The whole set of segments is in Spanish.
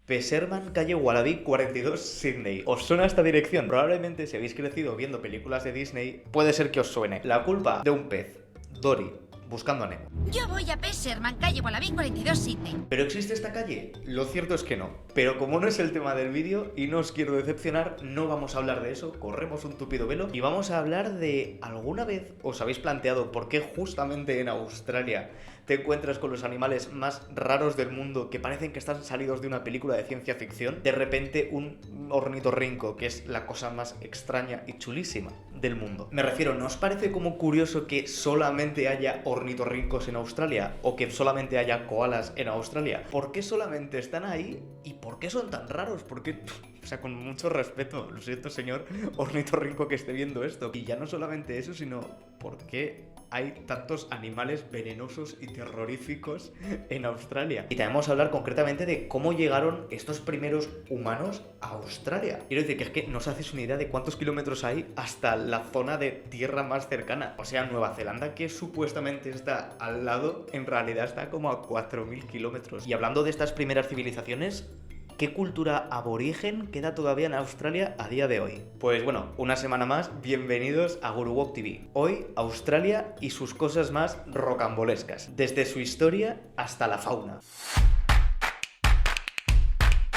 Peserman, calle Wallaby 42, Sydney. ¿Os suena esta dirección? Probablemente si habéis crecido viendo películas de Disney, puede ser que os suene. La culpa de un pez, Dory, buscando a Nemo. Yo voy a Peserman, calle Wallaby 42, Sydney. ¿Pero existe esta calle? Lo cierto es que no. Pero como no es el tema del vídeo y no os quiero decepcionar, no vamos a hablar de eso, corremos un tupido velo y vamos a hablar de... ¿Alguna vez os habéis planteado por qué justamente en Australia te encuentras con los animales más raros del mundo que parecen que están salidos de una película de ciencia ficción? De repente un ornitorrinco, que es la cosa más extraña y chulísima del mundo. Me refiero, ¿no os parece como curioso que solamente haya ornitorrincos en Australia o que solamente haya koalas en Australia? ¿Por qué solamente están ahí y por qué son tan raros? ¿Por qué? O sea, con mucho respeto, lo siento, señor ornitorrinco que esté viendo esto. Y ya no solamente eso, sino ¿por qué hay tantos animales venenosos y terroríficos en Australia? Y también vamos a hablar concretamente de cómo llegaron estos primeros humanos a Australia. Quiero decir que es que no os hacéis una idea de cuántos kilómetros hay hasta la zona de tierra más cercana. O sea, Nueva Zelanda, que supuestamente está al lado, en realidad está como a 4.000 kilómetros. Y hablando de estas primeras civilizaciones, ¿qué cultura aborigen queda todavía en Australia a día de hoy? Pues bueno, una semana más, bienvenidos a Guruwalk TV. Hoy, Australia y sus cosas más rocambolescas, desde su historia hasta la fauna.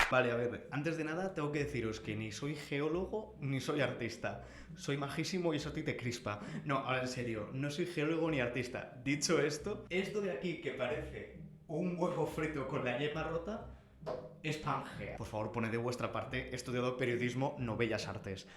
Vale, a ver, antes de nada tengo que deciros que ni soy geólogo ni soy artista. Soy majísimo y eso a ti te crispa. No, ahora en serio, no soy geólogo ni artista. Dicho esto de aquí que parece un huevo frito con la yema rota es Pangea. Por favor, poned de vuestra parte, he estudiado periodismo, no bellas artes.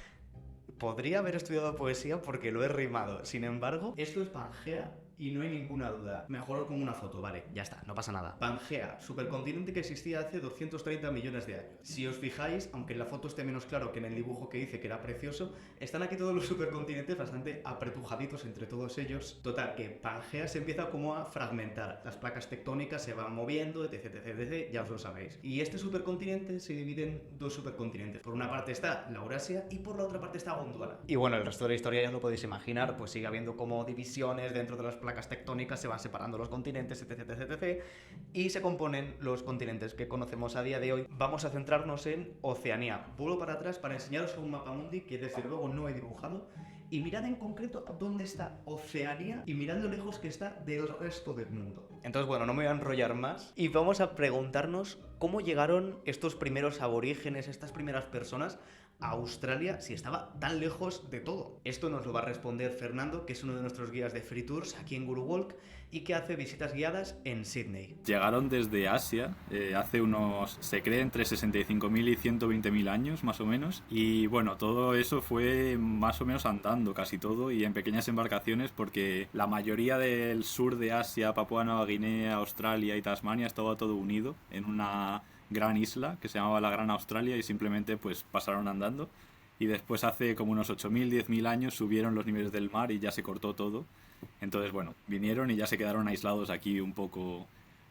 Podría haber estudiado poesía porque lo he rimado. Sin embargo, esto es Pangea y no hay ninguna duda. Mejor con una foto, vale, ya está, no pasa nada. Pangea, supercontinente que existía hace 230 millones de años. Si os fijáis, aunque en la foto esté menos claro que en el dibujo que hice, que era precioso, están aquí todos los supercontinentes bastante apretujaditos entre todos ellos. Total, que Pangea se empieza como a fragmentar. Las placas tectónicas se van moviendo, etc, etc, etc, ya os lo sabéis. Y este supercontinente se divide en dos supercontinentes. Por una parte está la Eurasia y por la otra parte está Gondwana. Y bueno, el resto de la historia ya os lo podéis imaginar, pues sigue habiendo como divisiones dentro de las placas tectónicas, se van separando los continentes, etc, etc, etc, y se componen los continentes que conocemos a día de hoy. Vamos a centrarnos en Oceanía. Vuelvo para atrás para enseñaros un mapa mundi que desde luego no he dibujado. Y mirad en concreto dónde está Oceanía y mirad lo lejos que está del resto del mundo. Entonces, bueno, no me voy a enrollar más y vamos a preguntarnos cómo llegaron estos primeros aborígenes, estas primeras personas a Australia si estaba tan lejos de todo. Esto nos lo va a responder Fernando, que es uno de nuestros guías de Free Tours aquí en Guruwalk y que hace visitas guiadas en Sydney. Llegaron desde Asia, hace unos, se cree, entre 65.000 y 120.000 años, más o menos. Y bueno, todo eso fue más o menos andando, casi todo, y en pequeñas embarcaciones, porque la mayoría del sur de Asia, Papúa Nueva Guinea, Australia y Tasmania, estaba todo unido en una gran isla que se llamaba la Gran Australia y simplemente pues pasaron andando. Y después hace como unos 8.000, 10.000 años subieron los niveles del mar y ya se cortó todo. Entonces, bueno, vinieron y ya se quedaron aislados aquí un poco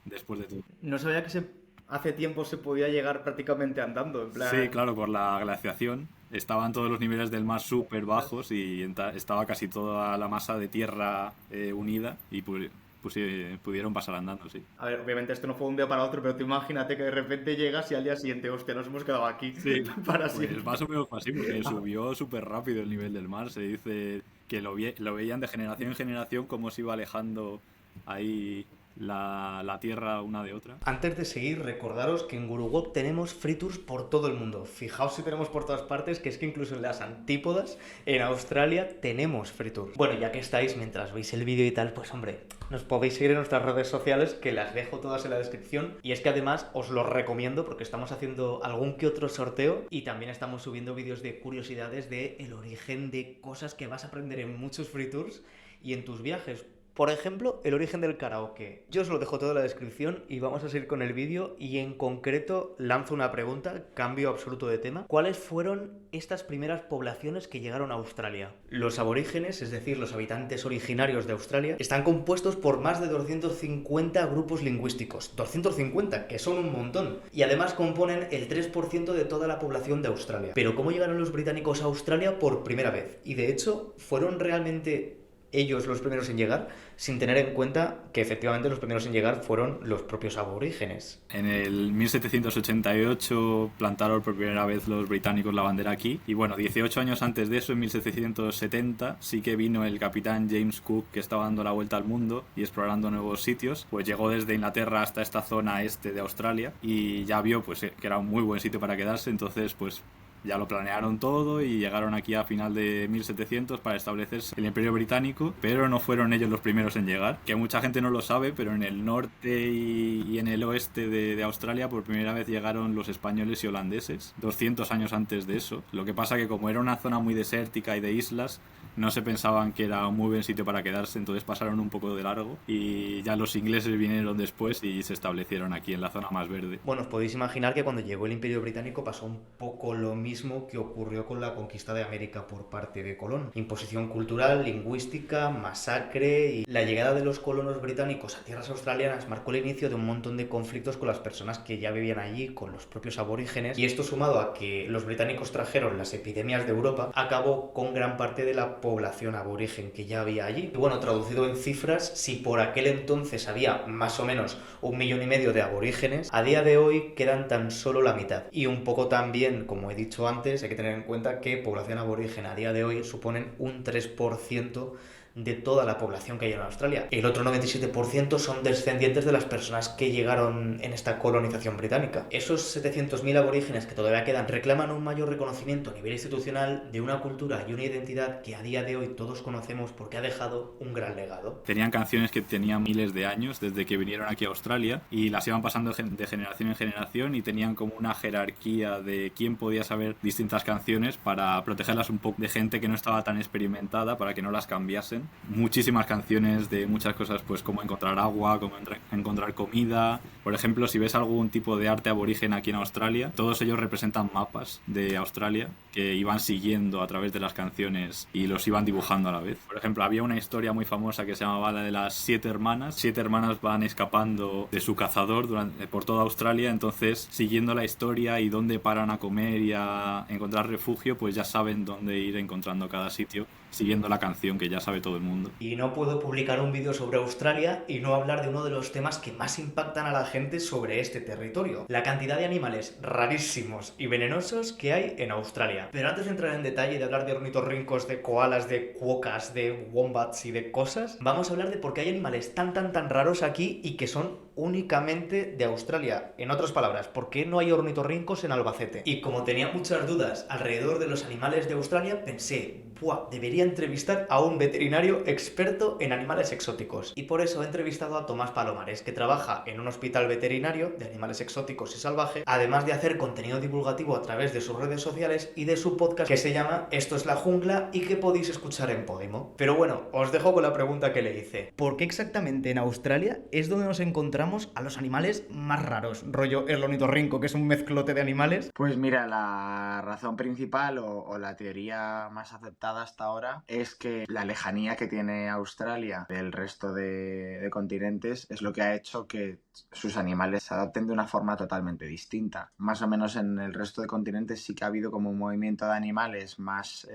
después de todo. No sabía que hace tiempo se podía llegar prácticamente andando, en plan... Sí, claro, por la glaciación. Estaban todos los niveles del mar súper bajos y estaba casi toda la masa de tierra unida y pudieron pasar andando, sí. A ver, obviamente esto no fue un día para otro, pero tú imagínate que de repente llegas y al día siguiente, hostia, nos hemos quedado aquí sí, para pues siempre. Más o menos fue así, porque subió súper rápido el nivel del mar. Se dice que lo veían de generación en generación cómo se iba alejando ahí la tierra una de otra. Antes de seguir, recordaros que en Guruwalk tenemos free tours por todo el mundo. Fijaos si tenemos por todas partes, que es que incluso en las antípodas, en Australia, tenemos free tours. Bueno, ya que estáis, mientras veis el vídeo y tal, pues hombre, nos podéis seguir en nuestras redes sociales, que las dejo todas en la descripción. Y es que además os lo recomiendo porque estamos haciendo algún que otro sorteo y también estamos subiendo vídeos de curiosidades de el origen de cosas que vas a aprender en muchos free tours y en tus viajes. Por ejemplo, el origen del karaoke. Yo os lo dejo todo en la descripción y vamos a seguir con el vídeo y en concreto lanzo una pregunta, cambio absoluto de tema. ¿Cuáles fueron estas primeras poblaciones que llegaron a Australia? Los aborígenes, es decir, los habitantes originarios de Australia, están compuestos por más de 250 grupos lingüísticos. 250, que son un montón. Y además componen el 3% de toda la población de Australia. Pero ¿cómo llegaron los británicos a Australia por primera vez? Y de hecho, fueron realmente ellos los primeros en llegar, sin tener en cuenta que efectivamente los primeros en llegar fueron los propios aborígenes. En el 1788 plantaron por primera vez los británicos la bandera aquí y bueno, 18 años antes de eso, en 1770, sí que vino el capitán James Cook, que estaba dando la vuelta al mundo y explorando nuevos sitios, pues llegó desde Inglaterra hasta esta zona este de Australia y ya vio pues que era un muy buen sitio para quedarse, entonces pues ya lo planearon todo y llegaron aquí a final de 1700 para establecerse el Imperio Británico, pero no fueron ellos los primeros en llegar, que mucha gente no lo sabe, pero en el norte y en el oeste de Australia por primera vez llegaron los españoles y holandeses, 200 años antes de eso. Lo que pasa que como era una zona muy desértica y de islas, no se pensaban que era un muy buen sitio para quedarse, entonces pasaron un poco de largo y ya los ingleses vinieron después y se establecieron aquí en la zona más verde. Bueno, os podéis imaginar que cuando llegó el Imperio Británico pasó un poco lo mismo que ocurrió con la conquista de América por parte de Colón. Imposición cultural, lingüística, masacre y la llegada de los colonos británicos a tierras australianas marcó el inicio de un montón de conflictos con las personas que ya vivían allí, con los propios aborígenes, y esto sumado a que los británicos trajeron las epidemias de Europa, acabó con gran parte de la población aborigen que ya había allí. Y bueno, traducido en cifras, si por aquel entonces había más o menos 1,5 millones de aborígenes, a día de hoy quedan tan solo la mitad. Y un poco también, como he dicho antes, hay que tener en cuenta que población aborigen a día de hoy suponen un 3% de toda la población que hay en Australia. El otro 97% son descendientes de las personas que llegaron en esta colonización británica. Esos 700.000 aborígenes que todavía quedan reclaman un mayor reconocimiento a nivel institucional de una cultura y una identidad que a día de hoy todos conocemos porque ha dejado un gran legado. Tenían canciones que tenían miles de años desde que vinieron aquí a Australia y las iban pasando de generación en generación y tenían como una jerarquía de quién podía saber distintas canciones para protegerlas un poco de gente que no estaba tan experimentada para que no las cambiasen. Muchísimas canciones de muchas cosas, pues como encontrar agua, como encontrar comida. Por ejemplo, si ves algún tipo de arte aborigen aquí en Australia, todos ellos representan mapas de Australia que iban siguiendo a través de las canciones y los iban dibujando a la vez. Por ejemplo, había una historia muy famosa que se llamaba la de las 7 hermanas. 7 hermanas van escapando de su cazador por toda Australia, entonces siguiendo la historia y dónde paran a comer y a encontrar refugio, pues ya saben dónde ir encontrando cada sitio, siguiendo la canción que ya sabe todo el mundo. Y no puedo publicar un vídeo sobre Australia y no hablar de uno de los temas que más impactan a la gente sobre este territorio: la cantidad de animales rarísimos y venenosos que hay en Australia. Pero antes de entrar en detalle y de hablar de ornitorrincos, de koalas, de cuocas, de wombats y de cosas, vamos a hablar de por qué hay animales tan raros aquí y que son únicamente de Australia. En otras palabras, ¿por qué no hay ornitorrincos en Albacete? Y como tenía muchas dudas alrededor de los animales de Australia, pensé, debería entrevistar a un veterinario experto en animales exóticos. Y por eso he entrevistado a Tomás Palomares, que trabaja en un hospital veterinario de animales exóticos y salvajes, además de hacer contenido divulgativo a través de sus redes sociales y de su podcast que se llama Esto es la jungla y que podéis escuchar en Podimo. Pero bueno, os dejo con la pregunta que le hice. ¿Por qué exactamente en Australia es donde nos encontramos a los animales más raros? Rollo el ornitorrinco, que es un mezclote de animales. Pues mira, la razón principal o la teoría más aceptada hasta ahora es que la lejanía que tiene Australia del resto de continentes es lo que ha hecho que sus animales se adapten de una forma totalmente distinta. Más o menos en el resto de continentes sí que ha habido como un movimiento de animales más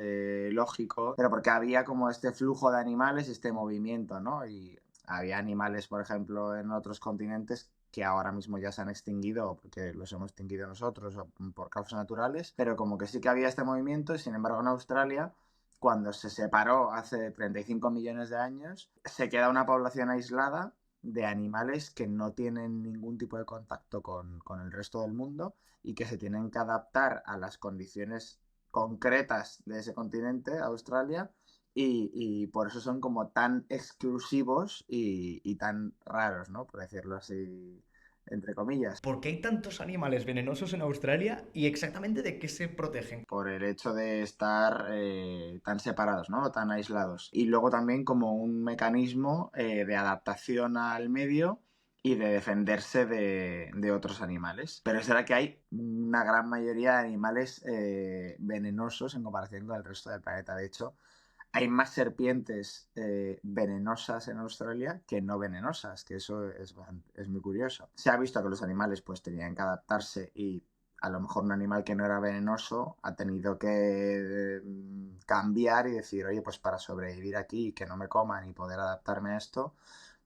lógico, pero porque había como este flujo de animales, este movimiento, ¿no? Y había animales, por ejemplo, en otros continentes que ahora mismo ya se han extinguido porque los hemos extinguido nosotros o por causas naturales, pero como que sí que había este movimiento y sin embargo en Australia, cuando se separó hace 35 millones de años, se queda una población aislada de animales que no tienen ningún tipo de contacto con el resto del mundo y que se tienen que adaptar a las condiciones concretas de ese continente, Australia, y por eso son como tan exclusivos y tan raros, ¿no? Por decirlo así, entre comillas. ¿Por qué hay tantos animales venenosos en Australia y exactamente de qué se protegen? Por el hecho de estar tan separados, ¿no? Tan aislados. Y luego también como un mecanismo de adaptación al medio y de defenderse de otros animales. Pero es verdad que hay una gran mayoría de animales venenosos en comparación con el resto del planeta. De hecho, hay más serpientes venenosas en Australia que no venenosas, que eso es muy curioso. Se ha visto que los animales pues tenían que adaptarse y a lo mejor un animal que no era venenoso ha tenido que cambiar y decir, oye, pues para sobrevivir aquí y que no me coman y poder adaptarme a esto,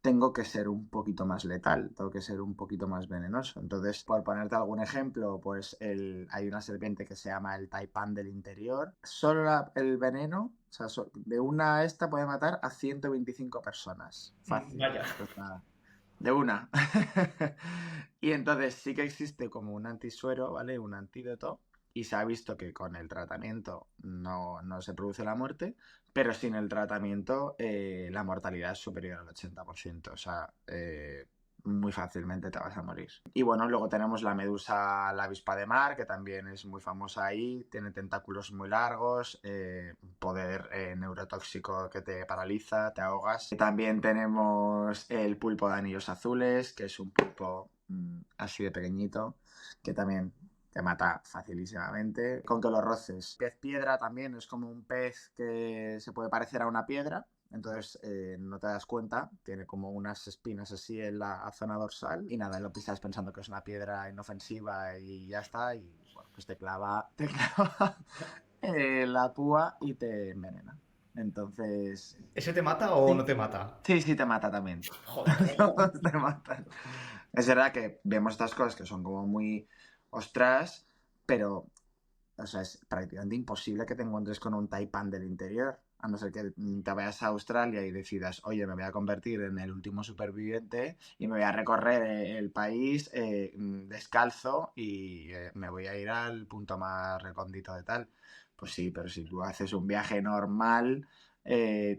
tengo que ser un poquito más letal, tengo que ser un poquito más venenoso. Entonces, por ponerte algún ejemplo, pues hay una serpiente que se llama el taipán del interior. Solo el veneno, o sea, de una esta puede matar a 125 personas. Fácil. Vaya. O sea, de una. Y entonces sí que existe como un antisuero, ¿vale? Un antídoto. Y se ha visto que con el tratamiento no se produce la muerte, pero sin el tratamiento la mortalidad es superior al 80%. O sea, muy fácilmente te vas a morir. Y bueno, luego tenemos la medusa, la avispa de mar, que también es muy famosa ahí. Tiene tentáculos muy largos, poder neurotóxico que te paraliza, te ahogas. También tenemos el pulpo de anillos azules, que es un pulpo así de pequeñito, que también te mata facilísimamente. Con que lo roces. Pez piedra también es como un pez que se puede parecer a una piedra. Entonces no te das cuenta, tiene como unas espinas así en la zona dorsal y nada, lo pisas pensando que es una piedra inofensiva y ya está. Y bueno, pues te clava la púa y te envenena. Entonces... ¿Ese te mata o Sí, no te mata? sí, te mata también. Joder. Todos te matan. Es verdad que vemos estas cosas que son como muy ostras, pero o sea, es prácticamente imposible que te encuentres con un taipán del interior, a no ser que te vayas a Australia y decidas, oye, me voy a convertir en el último superviviente y me voy a recorrer el país descalzo y me voy a ir al punto más recóndito de tal. Pues sí, pero si tú haces un viaje normal,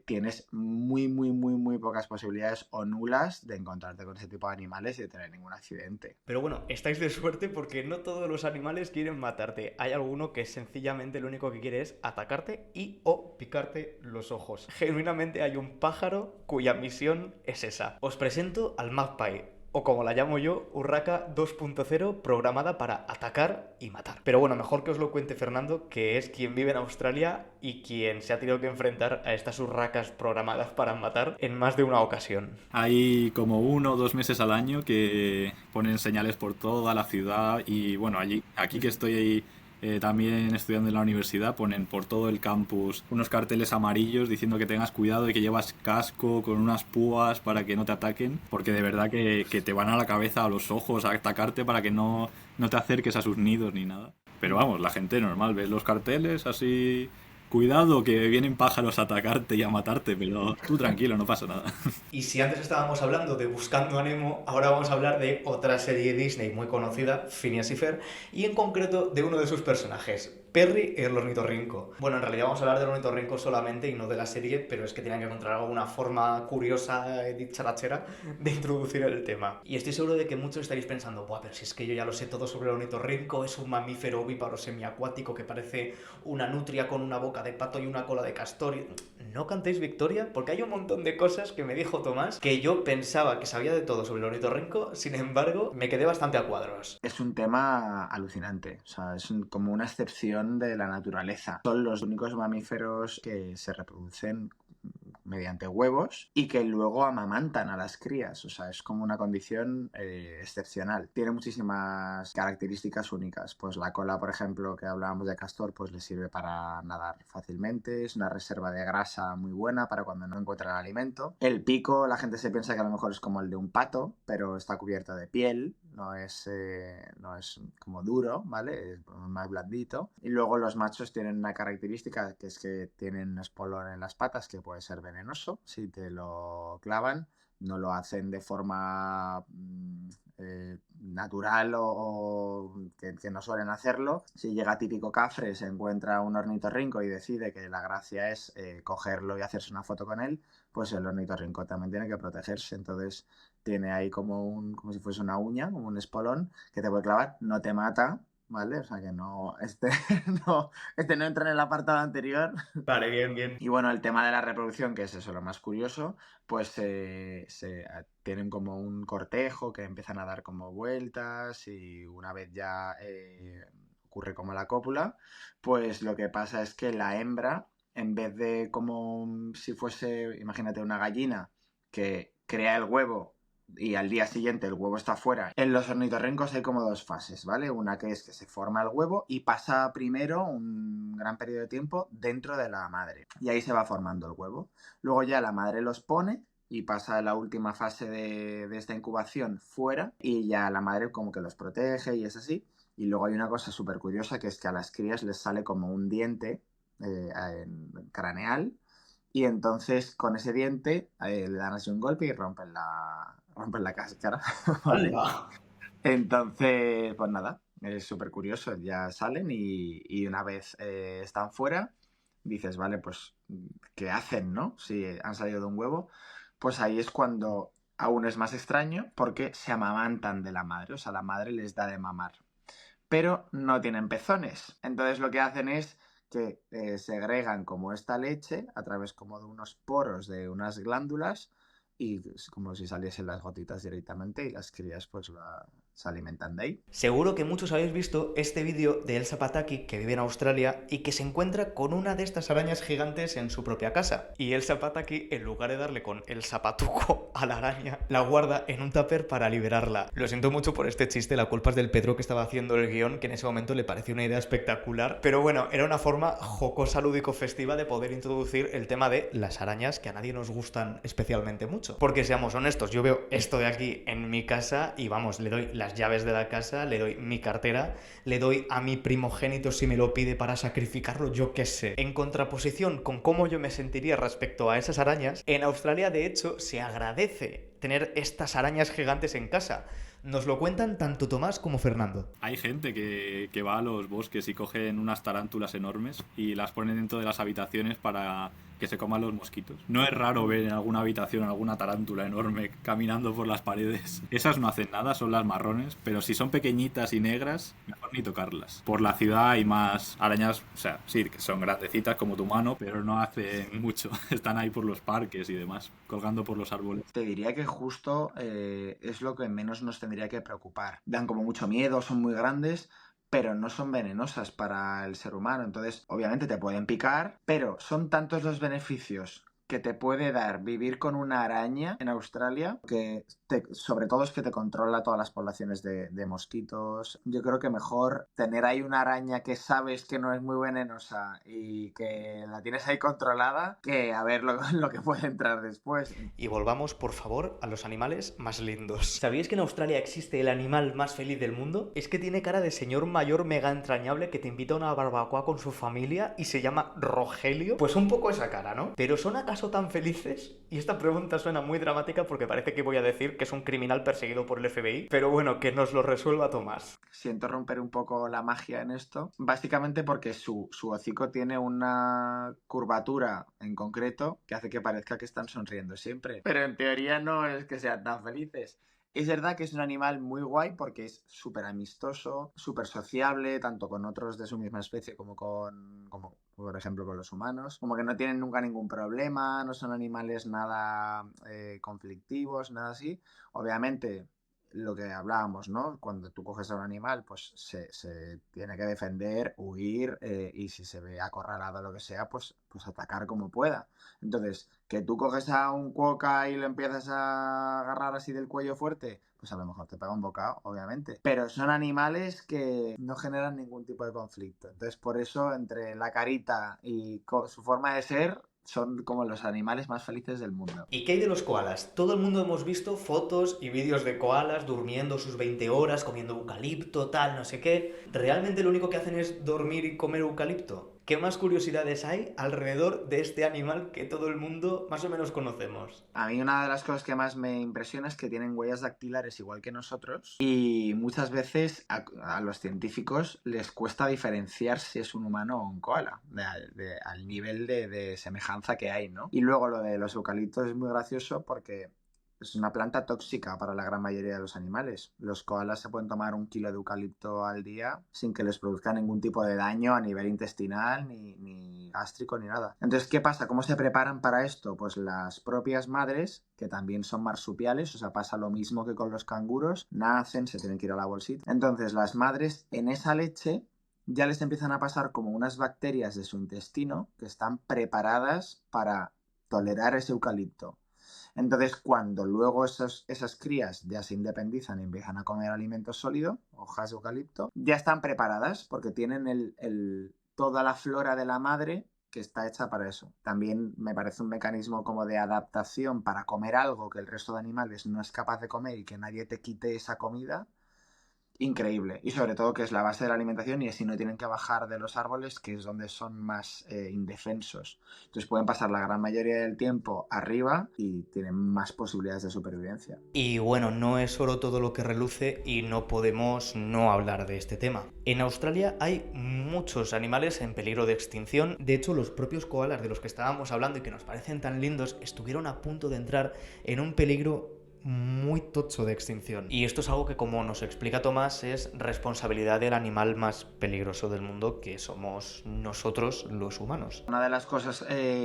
tienes muy pocas posibilidades o nulas de encontrarte con ese tipo de animales y de tener ningún accidente. Pero bueno, estáis de suerte porque no todos los animales quieren matarte. Hay alguno que sencillamente lo único que quiere es atacarte y o picarte los ojos. Genuinamente hay un pájaro cuya misión es esa. Os presento al magpie, o como la llamo yo, Urraca 2.0, programada para atacar y matar. Pero bueno, mejor que os lo cuente Fernando, que es quien vive en Australia y quien se ha tenido que enfrentar a estas urracas programadas para matar en más de una ocasión. Hay como 1 o 2 meses al año que ponen señales por toda la ciudad y bueno, aquí que estoy también estudiando en la universidad, ponen por todo el campus unos carteles amarillos diciendo que tengas cuidado y que llevas casco con unas púas para que no te ataquen, porque de verdad que te van a la cabeza, a los ojos, a atacarte para que no te acerques a sus nidos ni nada. Pero vamos, la gente normal, ves los carteles así... Cuidado que vienen pájaros a atacarte y a matarte, pero tú tranquilo, no pasa nada. Y si antes estábamos hablando de Buscando a Nemo, ahora vamos a hablar de otra serie Disney muy conocida, Phineas y Ferb, y en concreto de uno de sus personajes, Perry el ornitorrinco. Bueno, en realidad vamos a hablar del ornitorrinco solamente y no de la serie, pero es que tenían que encontrar alguna forma curiosa y dicharachera de introducir el tema. Y estoy seguro de que muchos estaréis pensando, buah, pero si es que yo ya lo sé todo sobre el ornitorrinco, es un mamífero ovíparo semiacuático que parece una nutria con una boca de pato y una cola de castor. No cantéis victoria, porque hay un montón de cosas que me dijo Tomás que yo pensaba que sabía de todo sobre el ornitorrinco, sin embargo, me quedé bastante a cuadros. Es un tema alucinante, o sea, es como una excepción de la naturaleza. Son los únicos mamíferos que se reproducen mediante huevos y que luego amamantan a las crías, o sea, es como una condición excepcional. Tiene muchísimas características únicas, pues la cola, por ejemplo, que hablábamos de castor, pues le sirve para nadar fácilmente, es una reserva de grasa muy buena para cuando no encuentran alimento. El pico, la gente se piensa que a lo mejor es como el de un pato, pero está cubierto de piel, no es como duro, ¿vale? Es más blandito. Y luego los machos tienen una característica que es que tienen un espolón en las patas que puede ser venenoso si te lo clavan. No lo hacen de forma natural o que no suelen hacerlo. Si llega típico cafre, se encuentra un ornitorrinco y decide que la gracia es cogerlo y hacerse una foto con él, pues el ornitorrinco también tiene que protegerse. Entonces tiene ahí como si fuese una uña, como un espolón que te puede clavar, no te mata, ¿vale? O sea que no, no entra en el apartado anterior. Vale, bien, bien. Y bueno, el tema de la reproducción, que es eso lo más curioso, pues tienen como un cortejo que empiezan a dar como vueltas y una vez ya ocurre como la cópula, pues lo que pasa es que la hembra, en vez de como si fuese, imagínate, una gallina que crea el huevo y al día siguiente el huevo está fuera. En los ornitorrincos hay como dos fases, ¿vale? Una que es que se forma el huevo y pasa primero un gran periodo de tiempo dentro de la madre. Y ahí se va formando el huevo. Luego ya la madre los pone y pasa la última fase de esta incubación fuera y ya la madre como que los protege y es así. Y luego hay una cosa súper curiosa que es que a las crías les sale como un diente craneal y entonces con ese diente le dan así un golpe y rompen la cáscara, ¿vale? ¡Hala! Entonces, pues nada, es súper curioso, ya salen y una vez están fuera, dices, vale, pues, ¿qué hacen, no? Si han salido de un huevo, pues ahí es cuando aún es más extraño porque se amamantan de la madre, o sea, la madre les da de mamar, pero no tienen pezones. Entonces lo que hacen es que segregan como esta leche a través como de unos poros de unas glándulas y es como si saliesen las gotitas directamente y las crías pues se alimentan de ahí. Seguro que muchos habéis visto este vídeo de Elsa Pataki, que vive en Australia y que se encuentra con una de estas arañas gigantes en su propia casa. Y Elsa Pataki, en lugar de darle con el zapatuco a la araña, la guarda en un tupper para liberarla. Lo siento mucho por este chiste, la culpa es del Pedro que estaba haciendo el guión, que en ese momento le pareció una idea espectacular. Pero bueno, era una forma jocosa, lúdico-festiva de poder introducir el tema de las arañas, que a nadie nos gustan especialmente mucho. Porque seamos honestos, yo veo esto de aquí en mi casa y vamos, le doy las llaves de la casa, le doy mi cartera, le doy a mi primogénito si me lo pide para sacrificarlo, yo qué sé. En contraposición con cómo yo me sentiría respecto a esas arañas, en Australia de hecho se agradece tener estas arañas gigantes en casa. Nos lo cuentan tanto Tomás como Fernando. Hay gente que va a los bosques y cogen unas tarántulas enormes y las ponen dentro de las habitaciones para que se coman los mosquitos. No es raro ver en alguna habitación alguna tarántula enorme caminando por las paredes. Esas no hacen nada, son las marrones, pero si son pequeñitas y negras, mejor ni tocarlas. Por la ciudad hay más arañas, o sea, sí, que son grandecitas como tu mano, pero no hacen mucho. Están ahí por los parques y demás, colgando por los árboles. Te diría que justo es lo que menos nos tendría que preocupar. Dan como mucho miedo, son muy grandes, pero no son venenosas para el ser humano. Entonces, obviamente te pueden picar, pero son tantos los beneficios que te puede dar vivir con una araña en Australia, que sobre todo es que te controla todas las poblaciones de mosquitos. Yo creo que mejor tener ahí una araña que sabes que no es muy venenosa y que la tienes ahí controlada, que a ver lo que puede entrar después. Y volvamos, por favor, a los animales más lindos. ¿Sabíais que en Australia existe el animal más feliz del mundo? Es que tiene cara de señor mayor mega entrañable que te invita a una barbacoa con su familia y se llama Rogelio. Pues un poco esa cara, ¿no? ¿Pero son acaso tan felices? Y esta pregunta suena muy dramática porque parece que voy a decir que es un criminal perseguido por el FBI. Pero bueno, que nos lo resuelva Tomás. Siento romper un poco la magia en esto, básicamente porque su hocico tiene una curvatura en concreto que hace que parezca que están sonriendo siempre. Pero en teoría no es que sean tan felices. Es verdad que es un animal muy guay porque es súper amistoso, súper sociable, tanto con otros de su misma especie como por ejemplo, con los humanos. Como que no tienen nunca ningún problema, no son animales nada conflictivos, nada así. Obviamente, lo que hablábamos, ¿no? Cuando tú coges a un animal, pues se tiene que defender, huir y si se ve acorralado o lo que sea, pues atacar como pueda. Entonces, que tú coges a un cuoca y lo empiezas a agarrar así del cuello fuerte, pues a lo mejor te pega un bocado, obviamente. Pero son animales que no generan ningún tipo de conflicto. Entonces, por eso, entre la carita y su forma de ser, son como los animales más felices del mundo. ¿Y qué hay de los koalas? Todo el mundo hemos visto fotos y vídeos de koalas durmiendo sus 20 horas, comiendo eucalipto, tal, no sé qué. ¿Realmente lo único que hacen es dormir y comer eucalipto? ¿Qué más curiosidades hay alrededor de este animal que todo el mundo más o menos conocemos? A mí una de las cosas que más me impresiona es que tienen huellas dactilares igual que nosotros y muchas veces a los científicos les cuesta diferenciar si es un humano o un koala, al nivel de semejanza que hay, ¿no? Y luego lo de los eucaliptos es muy gracioso porque es una planta tóxica para la gran mayoría de los animales. Los koalas se pueden tomar 1 kilo de eucalipto al día sin que les produzca ningún tipo de daño a nivel intestinal, ni gástrico, ni nada. Entonces, ¿qué pasa? ¿Cómo se preparan para esto? Pues las propias madres, que también son marsupiales, o sea, pasa lo mismo que con los canguros, nacen, se tienen que ir a la bolsita. Entonces, las madres en esa leche ya les empiezan a pasar como unas bacterias de su intestino que están preparadas para tolerar ese eucalipto. Entonces, cuando luego esas crías ya se independizan y empiezan a comer alimento sólido, hojas de eucalipto, ya están preparadas porque tienen toda la flora de la madre que está hecha para eso. También me parece un mecanismo como de adaptación para comer algo que el resto de animales no es capaz de comer y que nadie te quite esa comida. Increíble. Y sobre todo que es la base de la alimentación y así no tienen que bajar de los árboles, que es donde son más indefensos. Entonces pueden pasar la gran mayoría del tiempo arriba y tienen más posibilidades de supervivencia. Y bueno, no es oro todo lo que reluce y no podemos no hablar de este tema. En Australia hay muchos animales en peligro de extinción. De hecho, los propios koalas de los que estábamos hablando y que nos parecen tan lindos estuvieron a punto de entrar en un peligro muy tocho de extinción. Y esto es algo que, como nos explica Tomás, es responsabilidad del animal más peligroso del mundo, que somos nosotros los humanos. Una de las cosas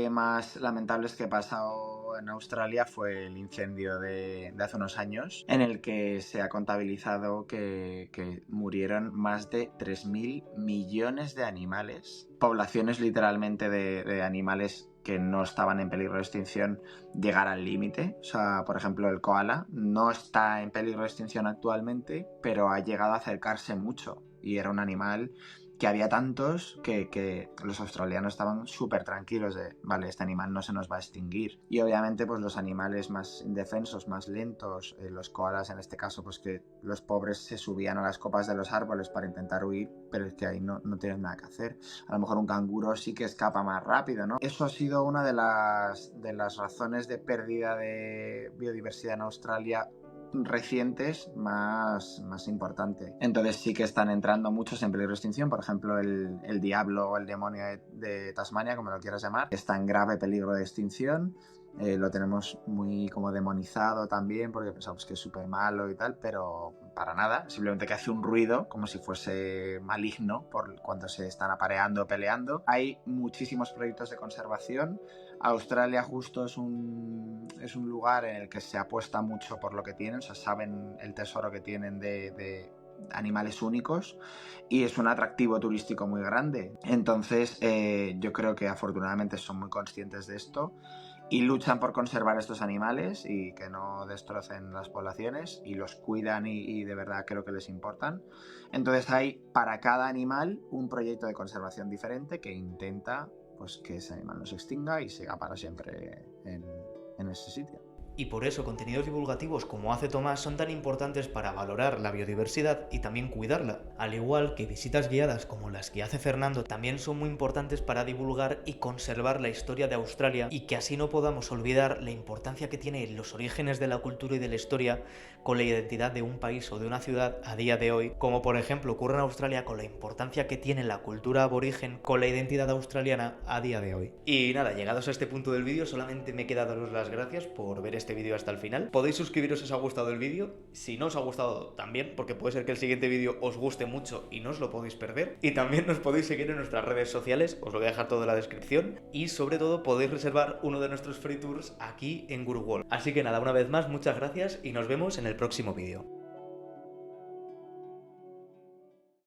más lamentables que ha pasado en Australia fue el incendio de hace unos años, en el que se ha contabilizado que murieron más de 3.000 millones de animales. Poblaciones literalmente de animales que no estaban en peligro de extinción llegar al límite. O sea, por ejemplo, el koala no está en peligro de extinción actualmente, pero ha llegado a acercarse mucho y era un animal que había tantos que los australianos estaban súper tranquilos de, vale, este animal no se nos va a extinguir. Y obviamente pues los animales más indefensos, más lentos, los koalas en este caso, pues que los pobres se subían a las copas de los árboles para intentar huir, pero es que ahí no tienen nada que hacer. A lo mejor un canguro sí que escapa más rápido, ¿no? Eso ha sido una de las razones de pérdida de biodiversidad en Australia recientes más importante. Entonces sí que están entrando muchos en peligro de extinción. Por ejemplo, el diablo o el demonio de Tasmania, como lo quieras llamar, está en grave peligro de extinción. Lo tenemos muy como demonizado también porque pensamos que es súper malo y tal, pero para nada, simplemente que hace un ruido como si fuese maligno por cuando se están apareando o peleando. Hay muchísimos proyectos de conservación. Australia justo es un lugar en el que se apuesta mucho por lo que tienen, o sea, saben el tesoro que tienen de animales únicos y es un atractivo turístico muy grande. Entonces yo creo que afortunadamente son muy conscientes de esto y luchan por conservar estos animales y que no destrocen las poblaciones y los cuidan y de verdad creo que les importan. Entonces hay para cada animal un proyecto de conservación diferente que intenta pues que ese animal no se extinga y siga para siempre en ese sitio. Y por eso contenidos divulgativos como hace Tomás son tan importantes para valorar la biodiversidad y también cuidarla. Al igual que visitas guiadas como las que hace Fernando también son muy importantes para divulgar y conservar la historia de Australia y que así no podamos olvidar la importancia que tiene los orígenes de la cultura y de la historia con la identidad de un país o de una ciudad a día de hoy, como por ejemplo ocurre en Australia con la importancia que tiene la cultura aborigen con la identidad australiana a día de hoy. Y nada, llegados a este punto del vídeo solamente me queda daros las gracias por ver este vídeo hasta el final. Podéis suscribiros si os ha gustado el vídeo, si no os ha gustado también, porque puede ser que el siguiente vídeo os guste mucho y no os lo podéis perder. Y también nos podéis seguir en nuestras redes sociales, os lo voy a dejar todo en la descripción. Y sobre todo podéis reservar uno de nuestros free tours aquí en Guru World. Así que nada, una vez más, muchas gracias y nos vemos en el próximo vídeo.